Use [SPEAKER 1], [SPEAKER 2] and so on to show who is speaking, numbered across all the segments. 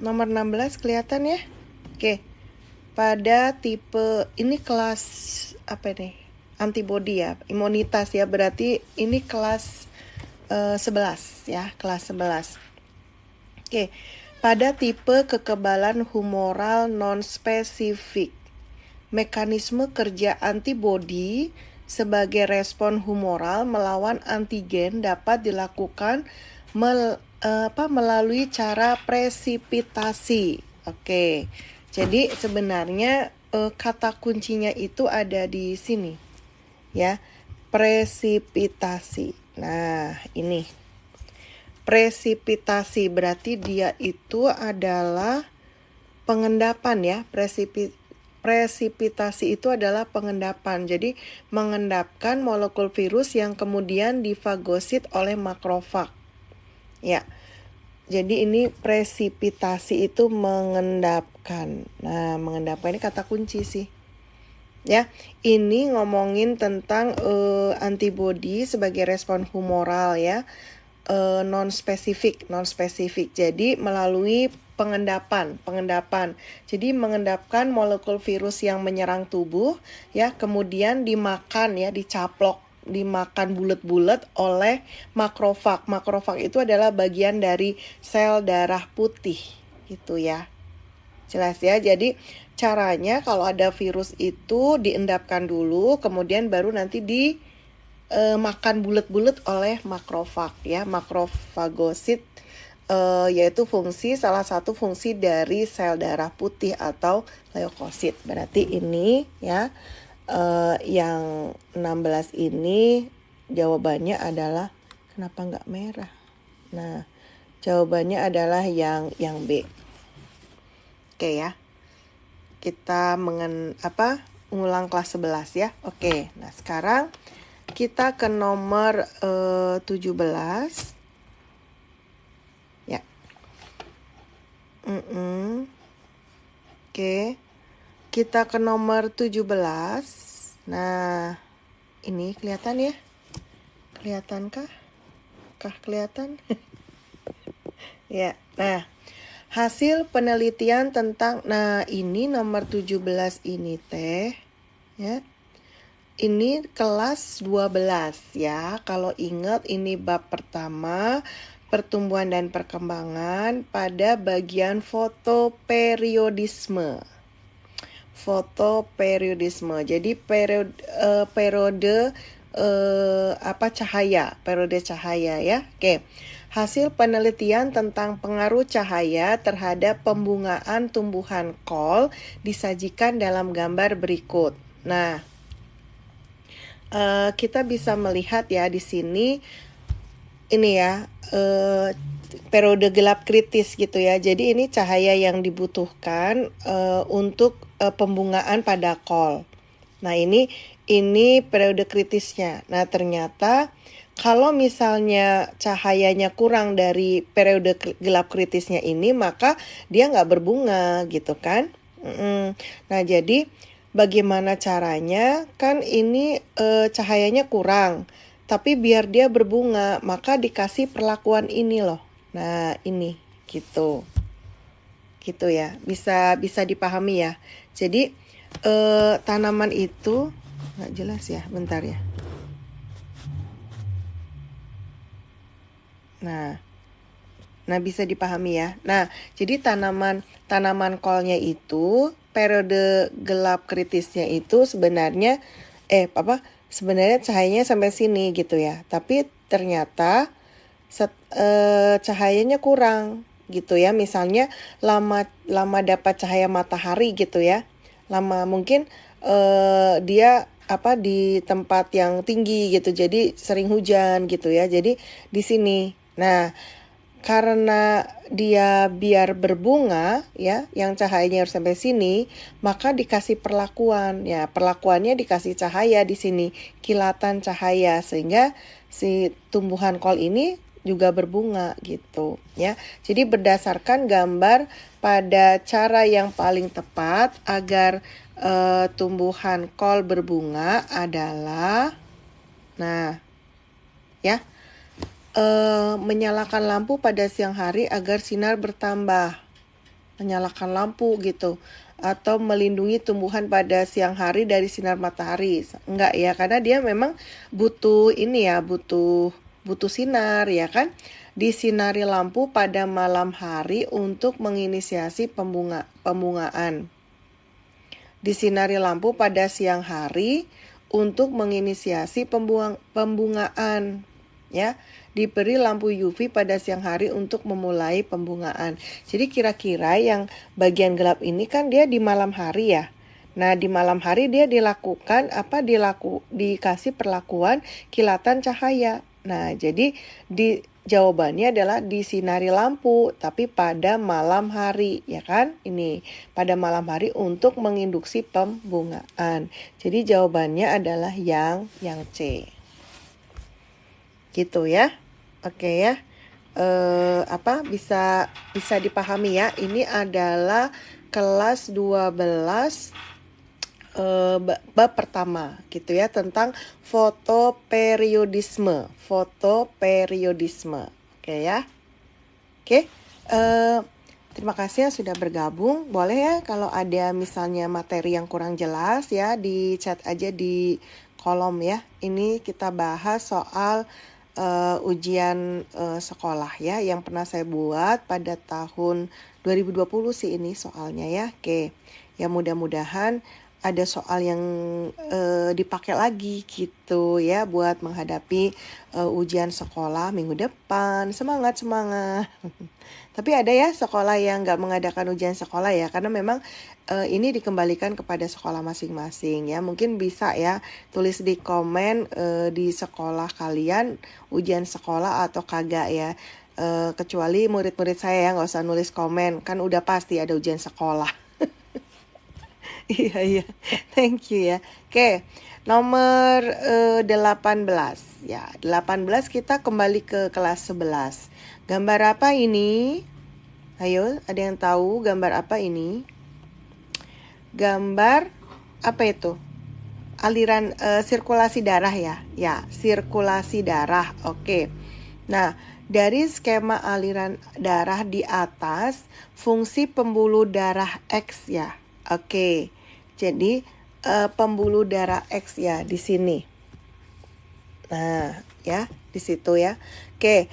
[SPEAKER 1] Nomor 16 kelihatan ya? Oke. Pada tipe ini kelas apa nih? Antibody ya, imunitas ya. Berarti ini kelas 11 ya, kelas 11. Oke. Pada tipe kekebalan humoral non-spesifik, mekanisme kerja antibodi sebagai respon humoral melawan antigen dapat dilakukan melalui cara presipitasi. Oke. Jadi sebenarnya kata kuncinya itu ada di sini. Ya. Presipitasi. Nah, ini. Presipitasi berarti dia itu adalah pengendapan ya. Presipitasi itu adalah pengendapan. Jadi mengendapkan molekul virus yang kemudian difagosit oleh makrofag. Ya. Jadi ini presipitasi itu mengendapkan. Nah, mengendapkan ini kata kunci sih. Ya, ini ngomongin tentang antibodi sebagai respon humoral ya. Non-spesifik. Jadi melalui pengendapan. Jadi mengendapkan molekul virus yang menyerang tubuh ya, kemudian dimakan ya, dimakan bulat-bulat oleh makrofag. Makrofag itu adalah bagian dari sel darah putih gitu ya. Jelas ya. Jadi caranya kalau ada virus itu diendapkan dulu, kemudian baru nanti makan bulat-bulat oleh makrofag ya, makrofagosit yaitu salah satu fungsi dari sel darah putih atau leukosit. Berarti ini ya yang 16 ini jawabannya adalah kenapa nggak merah? Nah, jawabannya adalah yang B. Oke ya. Kita ngulang kelas 11 ya. Oke. Nah, sekarang kita ke nomor 17. Ya. Oke. Kita ke nomor 17. Nah, ini kelihatan ya? Kelihatankah? Kelihatan? Ya. Nah, hasil penelitian tentang ini nomor 17 ini teh ya. Ini kelas 12 ya. Kalau ingat ini bab pertama, pertumbuhan dan perkembangan pada bagian fotoperiodisme. Jadi periode cahaya ya. Oke. Hasil penelitian tentang pengaruh cahaya terhadap pembungaan tumbuhan kol disajikan dalam gambar berikut. Nah, kita bisa melihat ya di sini ini ya periode gelap kritis gitu ya. Jadi ini cahaya yang dibutuhkan untuk pembungaan pada kol. Nah, ini periode kritisnya. Nah, ternyata kalau misalnya cahayanya kurang dari periode gelap kritisnya ini, maka dia nggak berbunga gitu kan. Nah, jadi bagaimana caranya? Kan ini cahayanya kurang, tapi biar dia berbunga, maka dikasih perlakuan ini loh. Nah, ini gitu ya. Bisa dipahami ya. Jadi tanaman itu nggak jelas ya. Bentar ya. Nah, bisa dipahami ya. Nah, jadi tanaman kolnya itu periode gelap kritisnya itu sebenarnya sebenarnya cahayanya sampai sini gitu ya. Tapi ternyata cahayanya kurang gitu ya. Misalnya lama dapat cahaya matahari gitu ya. Lama mungkin dia di tempat yang tinggi gitu. Jadi sering hujan gitu ya. Jadi di sini. Nah, karena dia biar berbunga ya, yang cahayanya harus sampai sini, maka dikasih perlakuan. Ya, perlakuannya dikasih cahaya di sini, kilatan cahaya sehingga si tumbuhan kol ini juga berbunga gitu ya. Jadi berdasarkan gambar pada cara yang paling tepat agar tumbuhan kol berbunga adalah menyalakan lampu pada siang hari agar sinar bertambah. menyalakan lampu gitu, atau melindungi tumbuhan pada siang hari dari sinar matahari. Enggak ya, karena dia memang butuh ini ya, butuh sinar ya kan. Disinari lampu pada malam hari untuk menginisiasi pembungaan. Disinari lampu pada siang hari untuk menginisiasi pembungaan, ya. Diberi lampu UV pada siang hari untuk memulai pembungaan. Jadi kira-kira yang bagian gelap ini kan dia di malam hari ya. Nah, di malam hari dia dikasih perlakuan kilatan cahaya. Nah, jadi jawabannya adalah disinari lampu, tapi pada malam hari, ya kan? Ini pada malam hari untuk menginduksi pembungaan. Jadi jawabannya adalah yang C. Gitu ya. Oke ya. Bisa dipahami ya. Ini adalah kelas 12 bab pertama gitu ya, tentang fotoperiodisme. Oke ya. Oke. Terima kasih yang sudah bergabung. Boleh ya kalau ada misalnya materi yang kurang jelas ya, di chat aja di kolom ya. Ini kita bahas soal ujian sekolah ya, yang pernah saya buat pada tahun 2020 sih ini soalnya ya. Oke. Ya mudah-mudahan ada soal yang dipakai lagi gitu ya buat menghadapi ujian sekolah minggu depan. Semangat. Tapi ada ya sekolah yang nggak mengadakan ujian sekolah ya, karena memang ini dikembalikan kepada sekolah masing-masing ya. Mungkin bisa ya tulis di komen di sekolah kalian ujian sekolah atau kagak ya. Kecuali murid-murid saya ya nggak usah nulis komen, kan udah pasti ada ujian sekolah. Iya, thank you ya. Oke, nomor 18 ya. 18 kita kembali ke kelas 11. Gambar apa ini? Ayo, ada yang tahu gambar apa ini? Gambar apa itu? Aliran sirkulasi darah ya. Ya, sirkulasi darah. Oke. Nah, dari skema aliran darah di atas, fungsi pembuluh darah X ya. Oke, jadi pembuluh darah X ya di sini. Nah, ya di situ ya. Oke,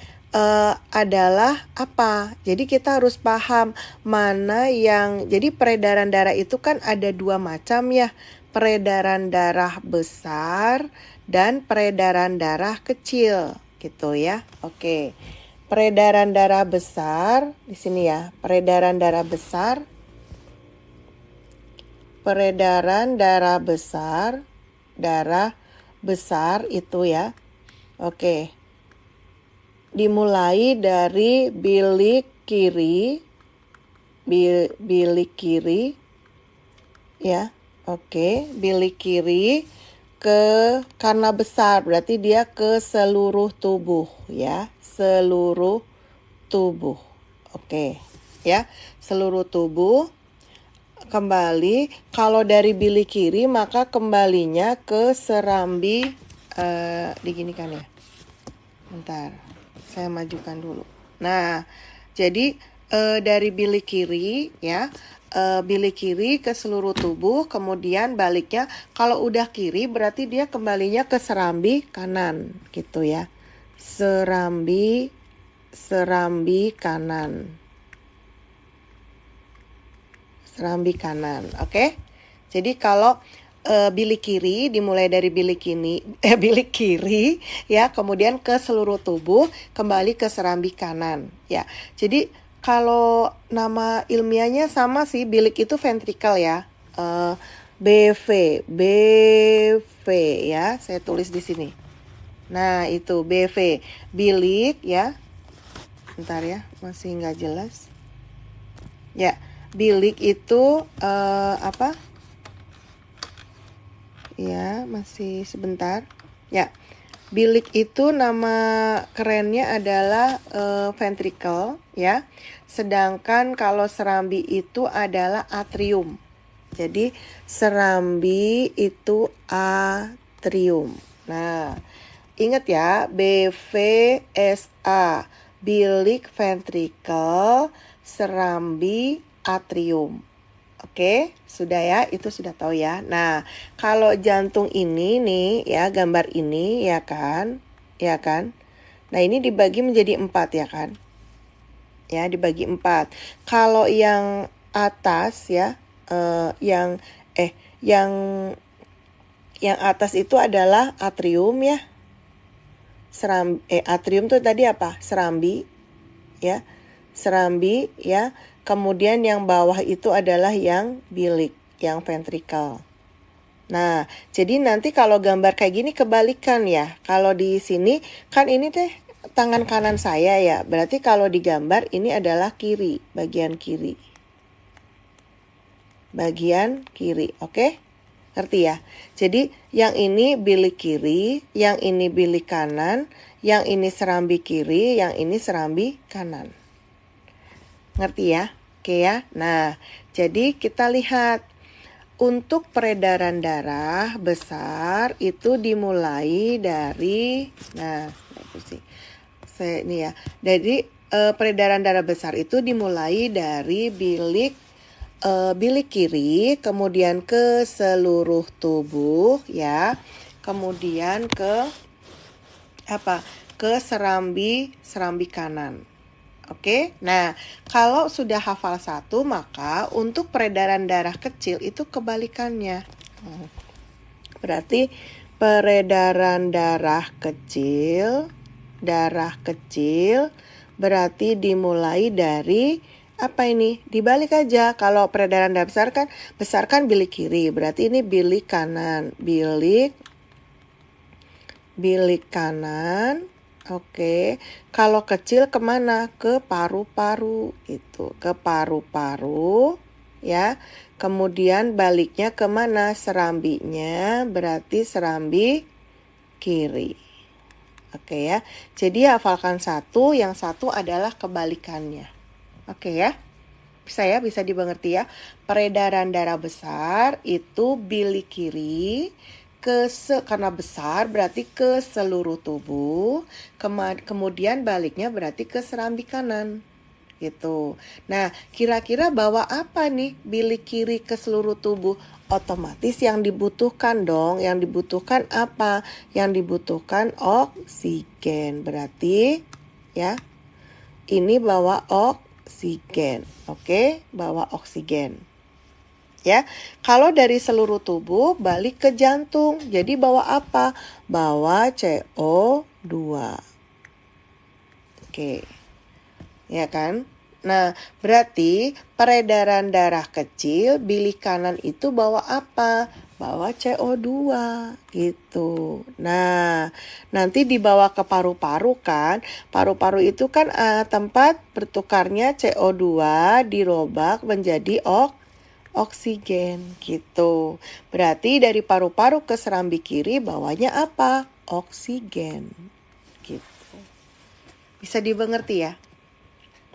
[SPEAKER 1] adalah apa? Jadi kita harus paham mana yang. Jadi peredaran darah itu kan ada dua macam ya. Peredaran darah besar dan peredaran darah kecil, gitu ya. Oke, peredaran darah besar di sini ya. Peredaran darah besar. Peredaran darah besar itu ya. Oke. Dimulai dari bilik kiri ya. Oke, bilik kiri karena besar berarti dia ke seluruh tubuh ya, seluruh tubuh. Oke, ya, seluruh tubuh. Kembali, kalau dari bilik kiri maka kembalinya ke serambi diginikan ya. Bentar, saya majukan dulu. Nah, jadi dari bilik kiri ya, bilik kiri ke seluruh tubuh, kemudian baliknya kalau udah kiri berarti dia kembalinya ke serambi kanan gitu ya. Serambi kanan. Serambi kanan, oke? Jadi kalau bilik kiri dimulai dari bilik kiri ya, kemudian ke seluruh tubuh, kembali ke serambi kanan ya. Jadi kalau nama ilmiahnya sama sih, bilik itu ventricle ya. BV ya, saya tulis di sini. Nah, itu BV, bilik ya. Bentar ya, masih nggak jelas. Ya. Bilik itu apa? Ya, masih sebentar. Ya, bilik itu nama kerennya adalah ventricle ya. Sedangkan kalau serambi itu adalah atrium. Jadi serambi itu atrium. Nah, ingat ya, BVSA, bilik ventricle, serambi atrium. Oke, sudah ya, itu sudah tahu ya. Nah, kalau jantung ini nih ya, gambar ini ya kan, ya kan. Nah, ini dibagi menjadi 4 ya kan. Ya, dibagi 4. Kalau yang atas ya, yang atas itu adalah atrium ya. Atrium tuh tadi apa? Serambi ya. Serambi ya. Kemudian yang bawah itu adalah yang bilik, yang ventricle. Nah, jadi nanti kalau gambar kayak gini kebalikan ya. Kalau di sini kan ini teh tangan kanan saya ya. Berarti kalau digambar ini adalah kiri, bagian kiri. Bagian kiri, oke? Ngerti ya? Jadi yang ini bilik kiri, yang ini bilik kanan, yang ini serambi kiri, yang ini serambi kanan. Ngerti ya? Oke ya. Nah, jadi kita lihat untuk peredaran darah besar itu dimulai dari ini ya. Jadi peredaran darah besar itu dimulai dari bilik kiri, kemudian ke seluruh tubuh ya. Kemudian ke serambi kanan. Oke, nah kalau sudah hafal 1 maka untuk peredaran darah kecil itu kebalikannya. Berarti peredaran darah kecil berarti dimulai dari apa ini? Dibalik aja. Kalau peredaran darah besar kan bilik kiri, berarti ini bilik kanan, bilik kanan. Oke, kalau kecil kemana? Ke paru-paru gitu, ke paru-paru ya. Kemudian baliknya kemana? Serambinya, berarti serambi kiri. Oke ya, jadi hafalkan 1, yang 1 adalah kebalikannya. Oke ya, bisa dimengerti ya. Peredaran darah besar itu bilik kiri, karena besar berarti ke seluruh tubuh, kemudian baliknya berarti ke serambi kanan gitu. Nah, kira-kira bawa apa nih bilik kiri ke seluruh tubuh? Otomatis yang dibutuhkan dong. Yang dibutuhkan apa? Yang dibutuhkan oksigen. Berarti ya, ini bawa oksigen. Oke, bawa oksigen. Ya, kalau dari seluruh tubuh balik ke jantung. Jadi bawa apa? Bawa CO2. Oke. Ya kan? Nah, berarti peredaran darah kecil bilik kanan itu bawa apa? Bawa CO2 gitu. Nah, nanti dibawa ke paru-paru kan? Paru-paru itu kan tempat bertukarnya CO2 dirobak menjadi oksigen gitu. Berarti dari paru-paru ke serambi kiri bawanya apa? Oksigen gitu. Bisa dimengerti ya?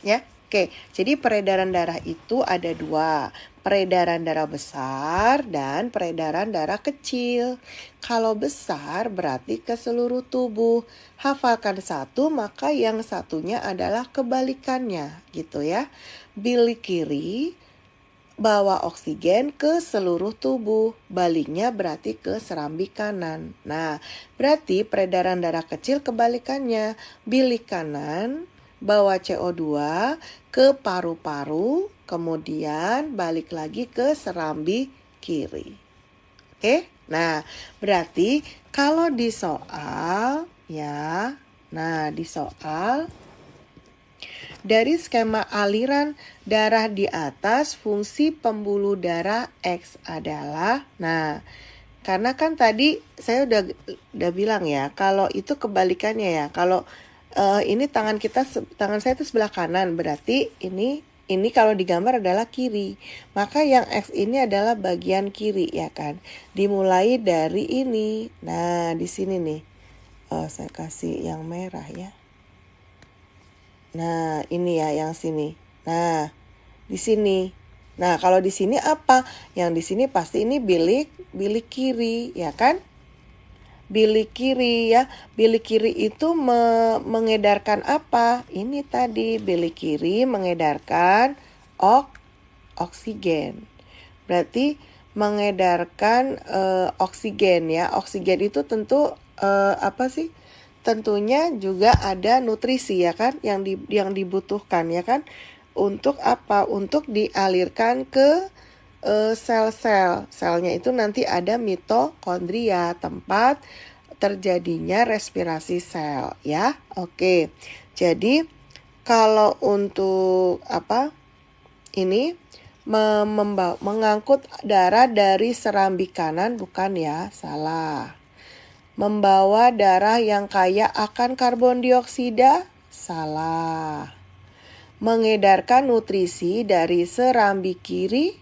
[SPEAKER 1] Ya, oke. Jadi peredaran darah itu ada 2. Peredaran darah besar dan peredaran darah kecil. Kalau besar berarti ke seluruh tubuh. Hafalkan 1, maka yang satunya adalah kebalikannya gitu ya. Bilik kiri bawa oksigen ke seluruh tubuh, baliknya berarti ke serambi kanan. Nah, berarti peredaran darah kecil kebalikannya. Bilik kanan bawa CO2 ke paru-paru, kemudian balik lagi ke serambi kiri. Oke? Nah, berarti kalau di soal ya, di soal dari skema aliran darah di atas, fungsi pembuluh darah X adalah, karena kan tadi saya udah bilang ya, kalau itu kebalikannya ya. Kalau ini tangan saya itu sebelah kanan, berarti ini kalau digambar adalah kiri. Maka yang X ini adalah bagian kiri ya kan. Dimulai dari ini. Nah, di sini nih. Saya kasih yang merah ya. Nah, ini ya yang sini. Nah, di sini. Nah, kalau di sini apa? Yang di sini pasti ini bilik kiri, ya kan? Bilik kiri ya. Bilik kiri itu mengedarkan apa? Ini tadi bilik kiri mengedarkan oksigen. Berarti mengedarkan oksigen ya. Oksigen itu tentu apa sih? Tentunya juga ada nutrisi ya kan yang dibutuhkan ya kan. Untuk apa? Untuk dialirkan ke sel-sel. Selnya itu nanti ada mitokondria, tempat terjadinya respirasi sel ya. Oke. Jadi kalau untuk apa? Ini mengangkut darah dari serambi kanan bukan ya, salah. Membawa darah yang kaya akan karbon dioksida, salah. Mengedarkan nutrisi dari serambi kiri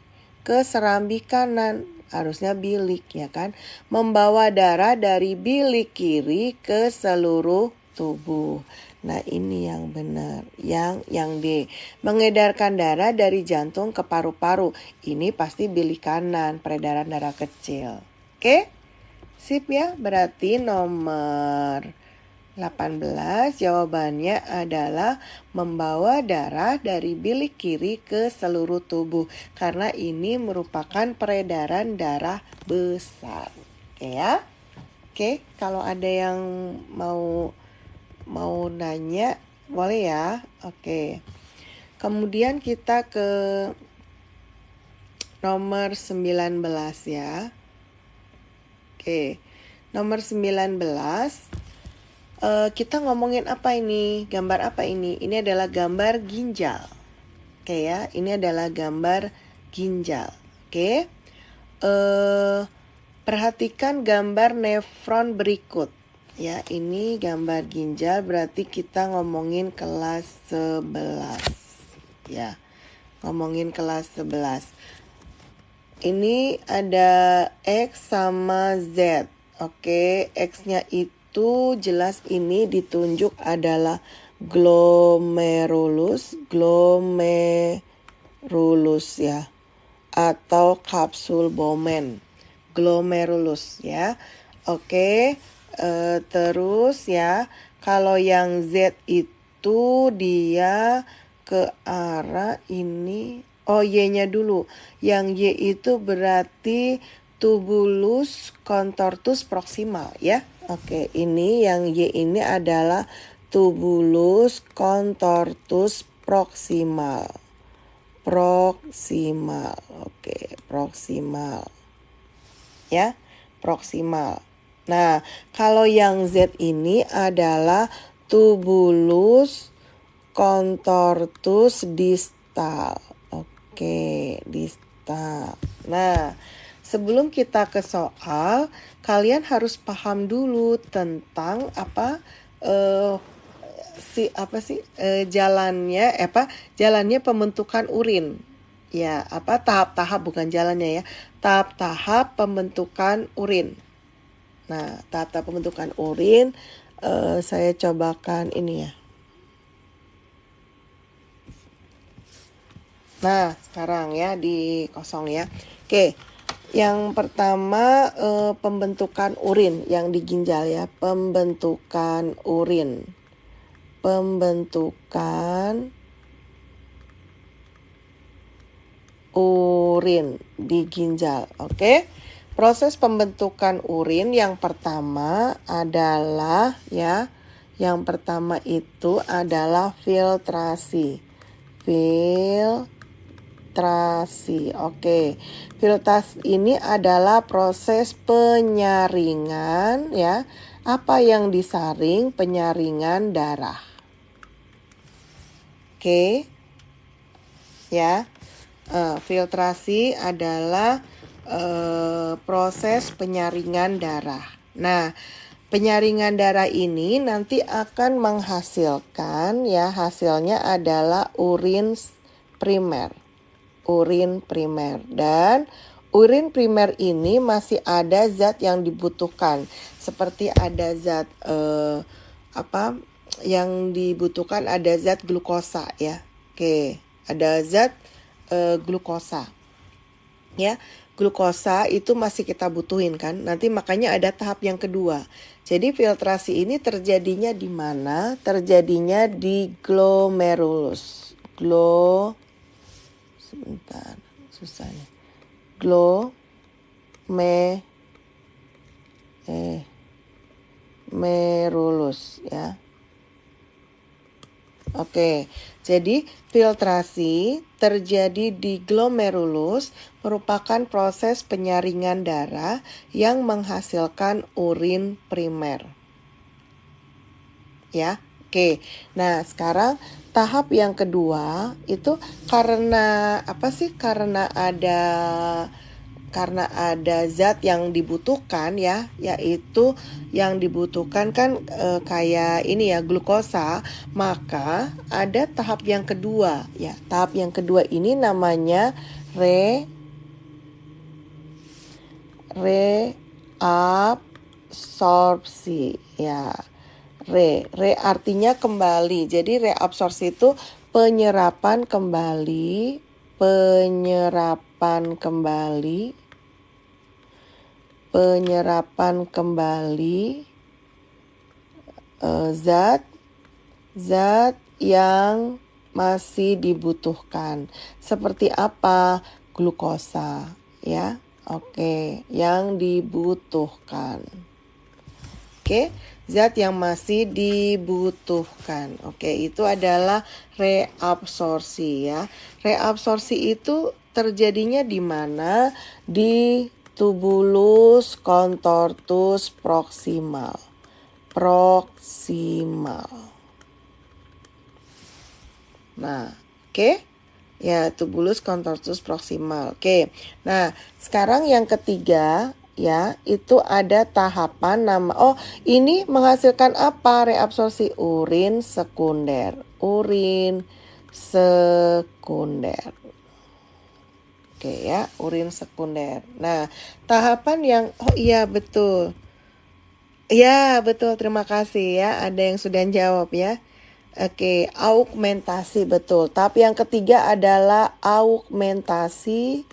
[SPEAKER 1] ke serambi kanan, harusnya bilik ya kan. Membawa darah dari bilik kiri ke seluruh tubuh. Nah ini yang benar, yang D. Mengedarkan darah dari jantung ke paru-paru, ini pasti bilik kanan, peredaran darah kecil. Oke, sip ya, berarti nomor 18 jawabannya adalah membawa darah dari bilik kiri ke seluruh tubuh, karena ini merupakan peredaran darah besar. Oke ya. Oke, kalau ada yang mau nanya boleh ya. Oke. Kemudian kita ke nomor 19 ya. Oke. Nomor 19 kita ngomongin apa ini? Gambar apa ini? Ini adalah gambar ginjal. Oke ya, ini adalah gambar ginjal. Oke. Perhatikan gambar nefron berikut. Ya, ini gambar ginjal, berarti kita ngomongin kelas 11. Ya, ngomongin kelas 11. Ini ada X sama Z. Oke, X-nya itu jelas ini ditunjuk adalah glomerulus ya, atau kapsul Bowman, glomerulus ya. Oke, terus ya, kalau yang Z itu dia ke arah ini. Oh, Y-nya dulu. Yang Y itu berarti tubulus contortus proximal ya. Oke, ini yang Y ini adalah tubulus contortus proximal. Oke, proximal. Ya, proximal. Nah, kalau yang Z ini adalah tubulus contortus distal. Oke, distal. Nah, sebelum kita ke soal, kalian harus paham dulu tentang jalannya pembentukan urin. Ya, tahap-tahap bukan jalannya ya. Tahap-tahap pembentukan urin. Nah, tahap-tahap pembentukan urin saya cobakan ini ya. Nah, sekarang ya di kosong ya. Oke. Yang pertama pembentukan urin yang di ginjal ya, pembentukan urin di ginjal. Oke. Proses pembentukan urin yang pertama adalah ya, yang pertama itu adalah filtrasi. Oke. Filtrasi ini adalah proses penyaringan ya. Apa yang disaring? Penyaringan darah. Oke. Ya. Filtrasi adalah proses penyaringan darah. Nah, penyaringan darah ini nanti akan menghasilkan ya, hasilnya adalah urin primer. Dan urin primer ini masih ada zat yang dibutuhkan, seperti ada zat yang dibutuhkan, ada zat glukosa ya. Oke, ada zat glukosa ya. Glukosa itu masih kita butuhin kan. Nanti makanya ada tahap yang kedua. Jadi filtrasi ini terjadinya di mana? Terjadinya di glomerulus. Sebentar. susah nih. Glomerulus ya. Oke, jadi filtrasi terjadi di glomerulus merupakan proses penyaringan darah yang menghasilkan urin primer. Ya, oke. Nah, sekarang tahap yang kedua itu karena apa sih? Karena ada zat yang dibutuhkan ya, yaitu yang dibutuhkan kan kayak ini ya, glukosa, maka ada tahap yang kedua ya. Tahap yang kedua ini namanya reabsorpsi ya. Re artinya kembali. Jadi reabsorpsi itu penyerapan kembali zat yang masih dibutuhkan. Seperti apa? Glukosa ya. Oke, yang dibutuhkan. Oke, zat yang masih dibutuhkan. Oke, itu adalah reabsorpsi ya. Reabsorpsi itu terjadinya di mana? Di tubulus contortus proximal. Nah, oke. Ya, tubulus contortus proximal. Oke. Nah, sekarang yang ketiga ya, itu ada tahapan ini menghasilkan apa? Reabsorpsi urin sekunder. Oke ya, urin sekunder. Nah, tahapan yang iya betul. Ya, betul. Terima kasih ya. Ada yang sudah jawab ya. Oke, augmentasi betul. Tapi yang ketiga adalah augmentasi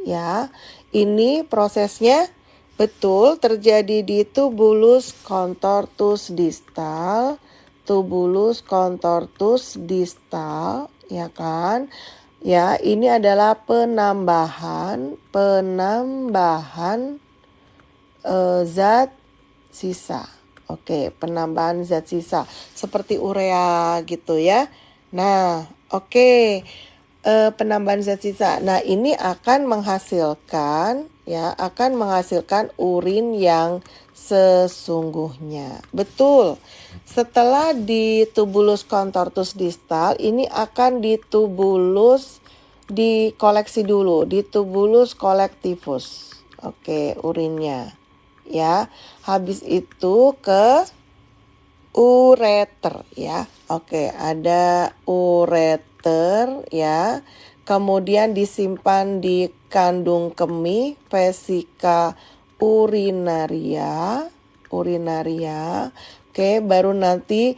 [SPEAKER 1] ya. Ini prosesnya betul terjadi di tubulus contortus distal ya kan? Ya, ini adalah penambahan zat sisa. Oke, penambahan zat sisa seperti urea gitu ya. Nah, oke. Penambahan zat sisa. Nah, ini akan menghasilkan urin yang sesungguhnya. Betul. Setelah di tubulus contortus distal, ini akan dikoleksi dulu di tubulus collectivus. Oke, urinnya. Ya. Habis itu ke ureter ya. Oke, ada ureter ya. Kemudian disimpan di kandung kemih, vesika urinaria. Oke, baru nanti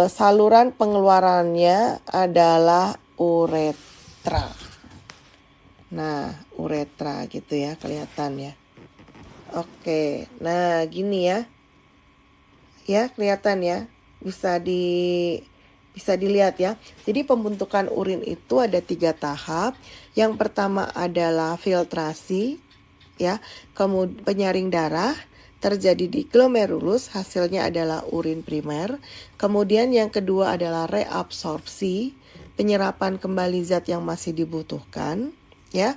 [SPEAKER 1] saluran pengeluarannya adalah uretra. Nah, uretra gitu ya, kelihatan ya. Oke, nah gini ya. Ya, kelihatan ya. Bisa dilihat ya. Jadi pembentukan urin itu ada 3 tahap. Yang pertama adalah filtrasi ya. Kemudian penyaring darah terjadi di glomerulus, hasilnya adalah urin primer. Kemudian yang kedua adalah reabsorpsi, penyerapan kembali zat yang masih dibutuhkan. Ya,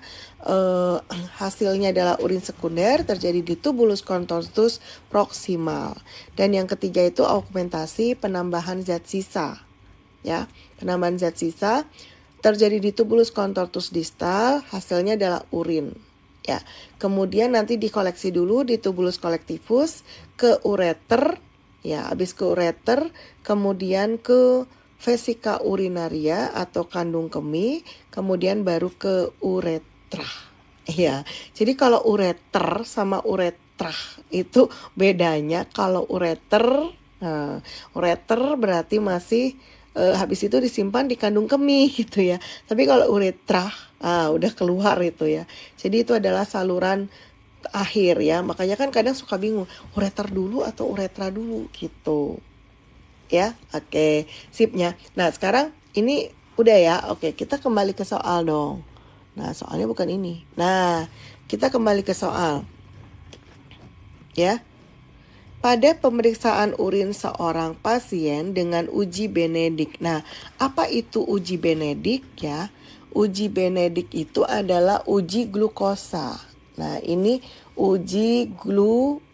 [SPEAKER 1] hasilnya adalah urin sekunder terjadi di tubulus contortus proximal. Dan yang ketiga itu augmentasi, penambahan zat sisa. Ya, penambahan zat sisa terjadi di tubulus contortus distal, hasilnya adalah urin. Ya, kemudian nanti dikoleksi dulu di tubulus collectivus ke ureter. Ya, habis ke ureter, kemudian ke vesika urinaria atau kandung kemih, kemudian baru ke uretra. Ya, jadi kalau ureter sama uretra itu bedanya. Kalau ureter berarti masih habis itu disimpan di kandung kemih gitu ya. Tapi kalau uretra udah keluar itu ya. Jadi itu adalah saluran akhir ya. Makanya kan kadang suka bingung, ureter dulu atau uretra dulu gitu. Ya, oke, sipnya. Nah, sekarang ini Udah ya, oke, kita kembali ke soal dong. Nah, soalnya bukan ini. Nah, kita kembali ke soal. Ya, pada pemeriksaan urin seorang pasien dengan uji Benedik. Nah, apa itu uji Benedik ya? Uji Benedik itu adalah uji glukosa. Nah, ini uji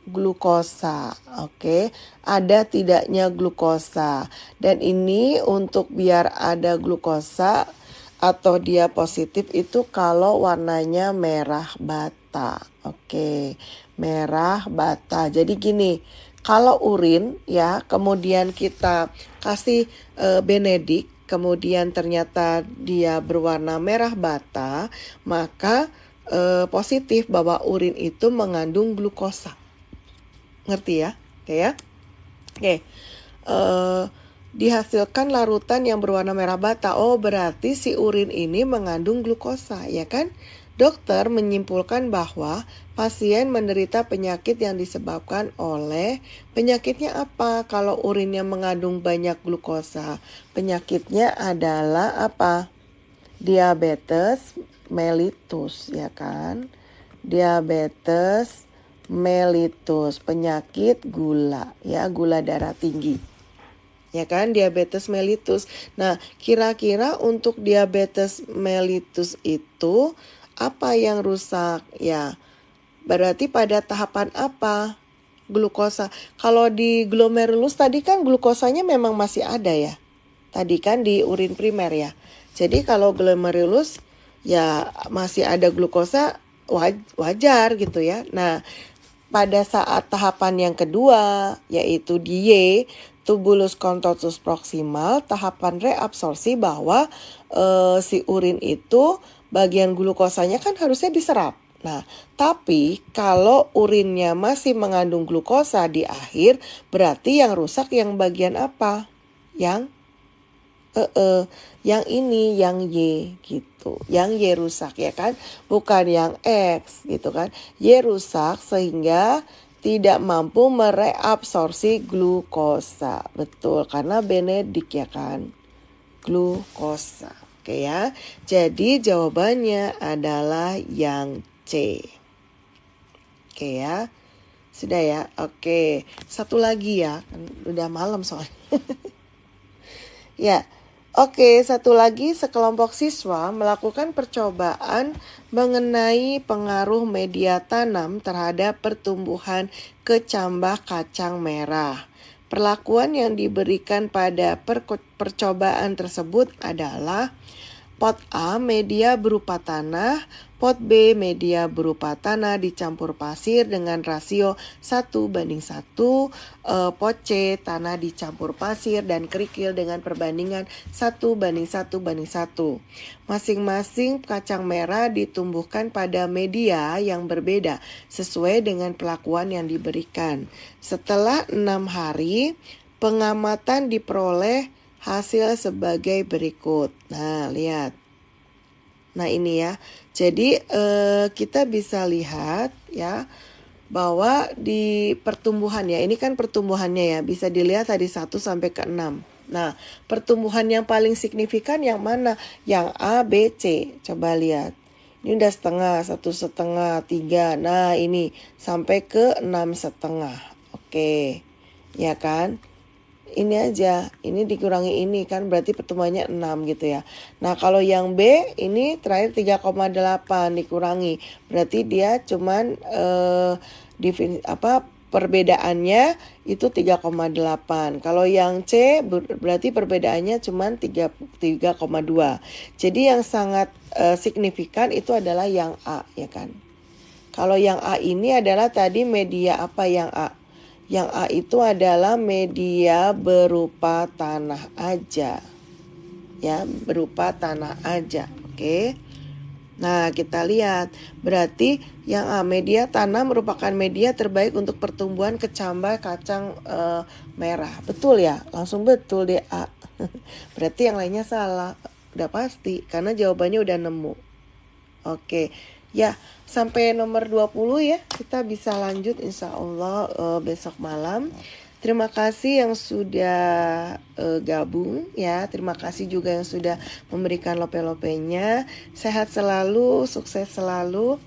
[SPEAKER 1] glukosa. Oke, ada tidaknya glukosa. Dan ini untuk biar ada glukosa atau dia positif itu kalau warnanya merah bata. Oke, merah bata. Jadi gini, kalau urin ya, kemudian kita kasih Benedik, kemudian ternyata dia berwarna merah bata, maka positif bahwa urin itu mengandung glukosa. Ngerti ya? Oke ya? Oke. Dihasilkan larutan yang berwarna merah bata. Oh, berarti si urin ini mengandung glukosa, ya kan? Dokter menyimpulkan bahwa pasien menderita penyakit yang disebabkan oleh penyakitnya apa? Kalau urinnya mengandung banyak glukosa, penyakitnya adalah apa? Diabetes mellitus, ya kan? Diabetes mellitus, penyakit gula, ya, gula darah tinggi. Ya kan, diabetes mellitus. Nah, kira-kira untuk diabetes mellitus itu apa yang rusak? Ya, berarti pada tahapan apa? Glukosa. Kalau di glomerulus tadi kan glukosanya memang masih ada ya. Tadi kan di urin primer ya. Jadi kalau glomerulus ya masih ada glukosa, wajar gitu ya. Nah, pada saat tahapan yang kedua, yaitu di Y, tubulus contortus proximal, tahapan reabsorpsi bahwa si urin itu bagian glukosanya kan harusnya diserap. Nah, tapi kalau urinnya masih mengandung glukosa di akhir, berarti yang rusak yang bagian apa? Yang ini, yang Y gitu. Yang Y rusak ya kan, bukan yang X gitu kan. Y rusak sehingga tidak mampu mereabsorpsi glukosa. Betul, karena Benedik ya kan. Glukosa. Oke ya. Jadi jawabannya adalah yang C. Oke ya. Sudah ya. Oke. Satu lagi ya. Kan udah malam soalnya. Ya. Oke, satu lagi, sekelompok siswa melakukan percobaan mengenai pengaruh media tanam terhadap pertumbuhan kecambah kacang merah. Perlakuan yang diberikan pada percobaan tersebut adalah pot A media berupa tanah, pot B media berupa tanah dicampur pasir dengan rasio 1:1, pot C tanah dicampur pasir dan kerikil dengan perbandingan 1:1:1. Masing-masing kacang merah ditumbuhkan pada media yang berbeda sesuai dengan perlakuan yang diberikan. Setelah 6 hari, pengamatan diperoleh hasil sebagai berikut. Nah, lihat. Nah, ini ya. Jadi kita bisa lihat ya bahwa di pertumbuhan ya, ini kan pertumbuhannya ya, bisa dilihat tadi 1 sampai ke 6. Nah, pertumbuhan yang paling signifikan yang mana? Yang A, B, C. Coba lihat. Ini udah setengah, 1,5, 3. Nah, ini sampai ke 6,5. Oke. Ya kan? Ini aja, ini dikurangi ini kan berarti pertumbuhannya 6 gitu ya. Nah, kalau yang B ini terakhir 3,8 dikurangi. Berarti dia cuman perbedaannya itu 3,8. Kalau yang C berarti perbedaannya cuman 3,2. Jadi yang sangat signifikan itu adalah yang A ya kan. Kalau yang A ini adalah tadi media apa yang A? Yang A itu adalah media berupa tanah aja. Ya, berupa tanah aja. Oke. Nah, kita lihat. Berarti yang A, media tanah merupakan media terbaik untuk pertumbuhan kecambah kacang merah. Betul ya? Langsung betul deh A. Berarti yang lainnya salah. Udah pasti karena jawabannya udah nemu. Oke. Ya, sampai nomor 20 ya. Kita bisa lanjut insya Allah besok malam. Terima kasih yang sudah gabung ya. Terima kasih juga yang sudah memberikan lope-lopenya. Sehat selalu, sukses selalu.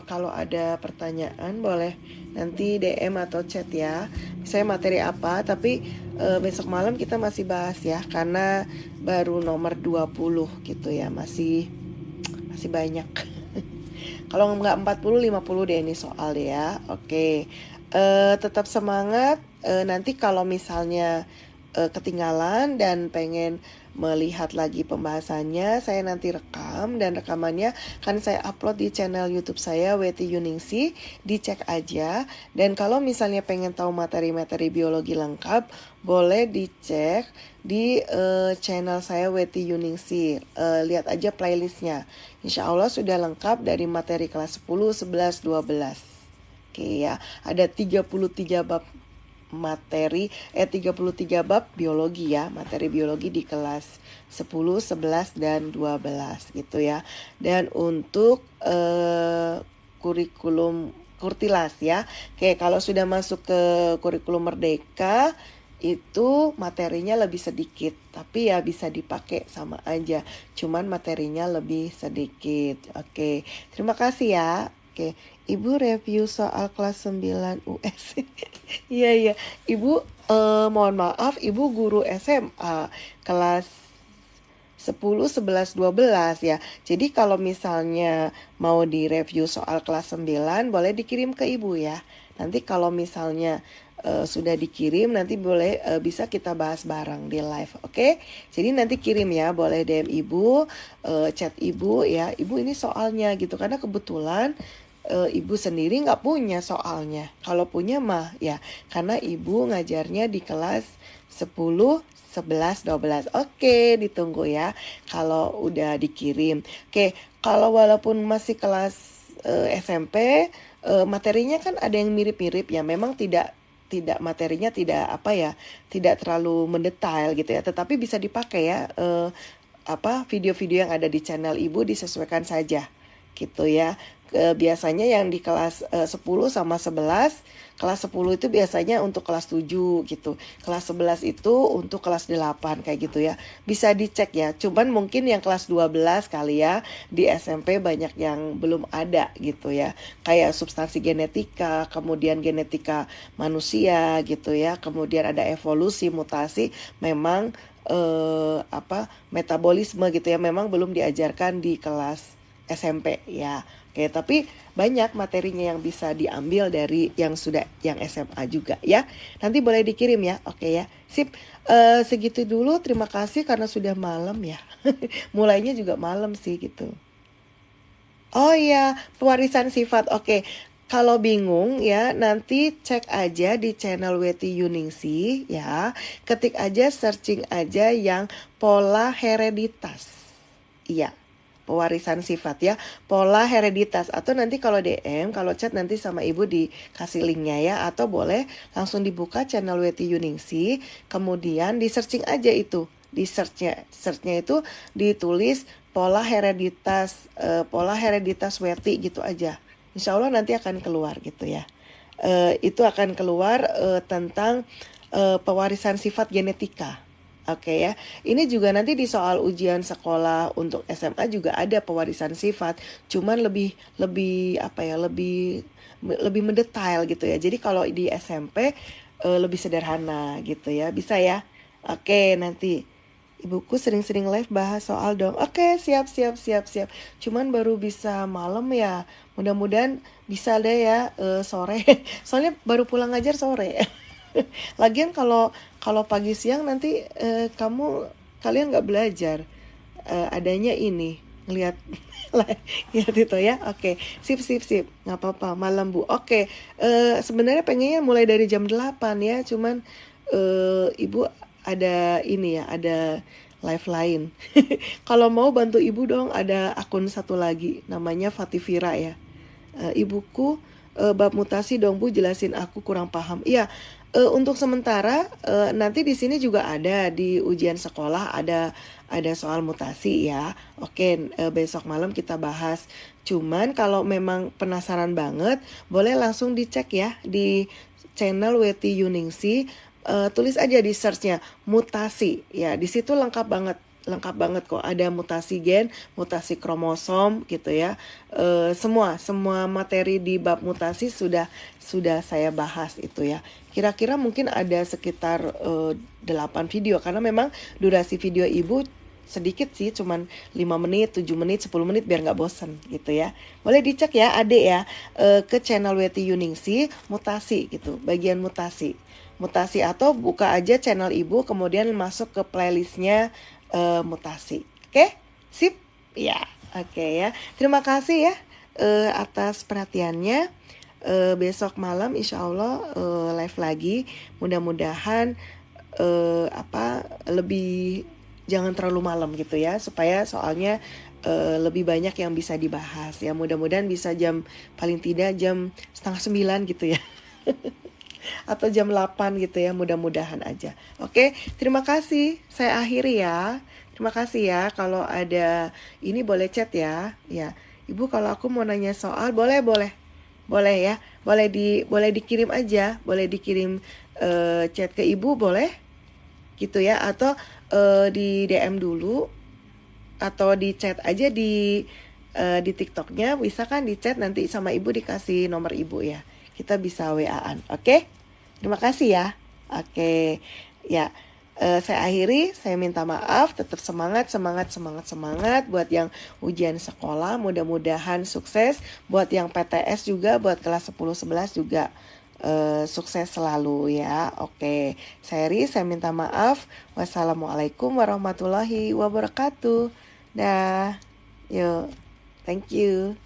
[SPEAKER 1] Kalau ada pertanyaan boleh nanti DM atau chat ya. Misalnya materi apa, tapi besok malam kita masih bahas ya, karena baru nomor 20 gitu ya, masih banyak. Kalau nggak 40, 50 deh ini soal deh ya. Oke. Tetap semangat. Nanti kalau misalnya ketinggalan dan pengen melihat lagi pembahasannya, saya nanti rekam, dan rekamannya kan saya upload di channel YouTube saya Weti Yuningsih, dicek aja. Dan kalau misalnya pengen tahu materi-materi biologi lengkap, boleh dicek di channel saya Weti Yuningsih. Lihat aja playlistnya. Insya Allah sudah lengkap dari materi kelas 10, 11, 12. Oke ya, ada 33 bab materi 33 bab biologi ya, materi biologi di kelas 10, 11 dan 12 gitu ya. Dan untuk kurikulum Kurtilas ya. Oke, kalau sudah masuk ke kurikulum Merdeka itu materinya lebih sedikit, tapi ya bisa dipakai sama aja, cuman materinya lebih sedikit. Oke, terima kasih ya. Oke, Ibu review soal kelas 9 US. Iya, Ibu mohon maaf, Ibu guru SMA kelas 10, 11, 12 ya. Jadi kalau misalnya mau direview soal kelas 9, boleh dikirim ke Ibu ya. Nanti kalau misalnya sudah dikirim, nanti boleh bisa kita bahas bareng di live, oke? Jadi nanti kirim ya, boleh DM Ibu, chat Ibu ya. Ibu ini soalnya gitu, karena kebetulan Ibu sendiri nggak punya soalnya. Kalau punya mah ya, karena Ibu ngajarnya di kelas 10, 11, 12. Oke, ditunggu ya kalau udah dikirim. Oke, kalau walaupun masih kelas SMP, materinya kan ada yang mirip-mirip ya. Memang tidak materinya tidak tidak terlalu mendetail gitu ya, tetapi bisa dipakai ya, video-video yang ada di channel Ibu disesuaikan saja gitu ya. Biasanya yang di kelas 10 sama 11, kelas 10 itu biasanya untuk kelas 7 gitu, kelas 11 itu untuk kelas 8 kayak gitu ya. Bisa dicek ya, cuman mungkin yang kelas 12 kali ya, di SMP banyak yang belum ada gitu ya, kayak substansi genetika, kemudian genetika manusia gitu ya, kemudian ada evolusi, mutasi, memang metabolisme gitu ya, memang belum diajarkan di kelas SMP ya. Oke, tapi banyak materinya yang bisa diambil dari yang SMA juga ya. Nanti boleh dikirim ya. Oke ya. Sip. Segitu dulu. Terima kasih karena sudah malam ya. Mulainya juga malam sih gitu. Oh iya, pewarisan sifat. Oke. Kalau bingung ya, nanti cek aja di channel Weti Yuningsih ya. Ketik aja, searching aja yang pola hereditas. Iya, pewarisan sifat ya, pola hereditas. Atau nanti kalau DM, kalau chat nanti sama Ibu dikasih linknya ya. Atau boleh langsung dibuka channel Weti Yuningsih, kemudian di searching aja itu, di searchnya itu ditulis pola hereditas Weti gitu aja. Insya Allah nanti akan keluar gitu ya. Itu akan keluar tentang pewarisan sifat genetika. Oke ya, ini juga nanti di soal ujian sekolah untuk SMA juga ada pewarisan sifat, cuman lebih mendetail gitu ya. Jadi kalau di SMP lebih sederhana gitu ya, bisa ya. Oke, nanti Ibuku sering-sering live bahas soal dong. Oke, siap. Cuman baru bisa malam ya. Mudah-mudahan bisa deh ya sore. Soalnya baru pulang ngajar sore. Lagian kalau pagi siang nanti kalian nggak belajar, adanya ini ngelihat lihat itu ya. Oke, sip, nggak apa-apa, malam Bu. Oke, sebenarnya pengennya mulai dari jam 8 ya, cuman Ibu ada ini ya, ada live lain. Kalau mau bantu Ibu dong, ada akun satu lagi namanya Fativira ya. Ibuku bab mutasi dong Bu, jelasin aku kurang paham. Iya, Untuk sementara nanti di sini juga ada di ujian sekolah ada soal mutasi ya. Oke, besok malam kita bahas. Cuman kalau memang penasaran banget, boleh langsung dicek ya di channel Weti Yuningsi. Tulis aja di searchnya mutasi ya. Di situ lengkap banget kok, ada mutasi gen, mutasi kromosom gitu ya. Semua materi di bab mutasi sudah saya bahas itu ya. Kira-kira mungkin ada sekitar 8 video, karena memang durasi video ibu sedikit sih, cuman 5 menit, 7 menit, 10 menit biar nggak bosen gitu ya. Boleh dicek ya adek ya, ke channel Weti Yuningsi mutasi gitu, bagian mutasi atau buka aja channel ibu kemudian masuk ke playlistnya mutasi. Oke? Sip? Ya, oke ya. Terima kasih ya atas perhatiannya. Besok malam insya Allah live lagi. Mudah-mudahan lebih jangan terlalu malam gitu ya, supaya soalnya lebih banyak yang bisa dibahas ya. Mudah-mudahan bisa paling tidak jam 8:30 gitu ya. Atau jam 8 gitu ya, mudah-mudahan aja. Oke, terima kasih. Saya akhiri ya. Terima kasih ya. Kalau ada ini boleh chat ya. Ya, Ibu kalau aku mau nanya soal boleh ya. Boleh dikirim aja, boleh dikirim chat ke Ibu boleh gitu ya, atau di DM dulu atau di chat aja di TikToknya, bisa kan di chat, nanti sama Ibu dikasih nomor Ibu ya. Kita bisa WA-an, oke? Terima kasih ya. Oke, ya. Saya akhiri, saya minta maaf, tetap semangat buat yang ujian sekolah, mudah-mudahan sukses, buat yang PTS juga, buat kelas 10-11 juga sukses selalu ya. Oke, saya minta maaf. Wassalamualaikum warahmatullahi wabarakatuh. Dah, yuk, thank you.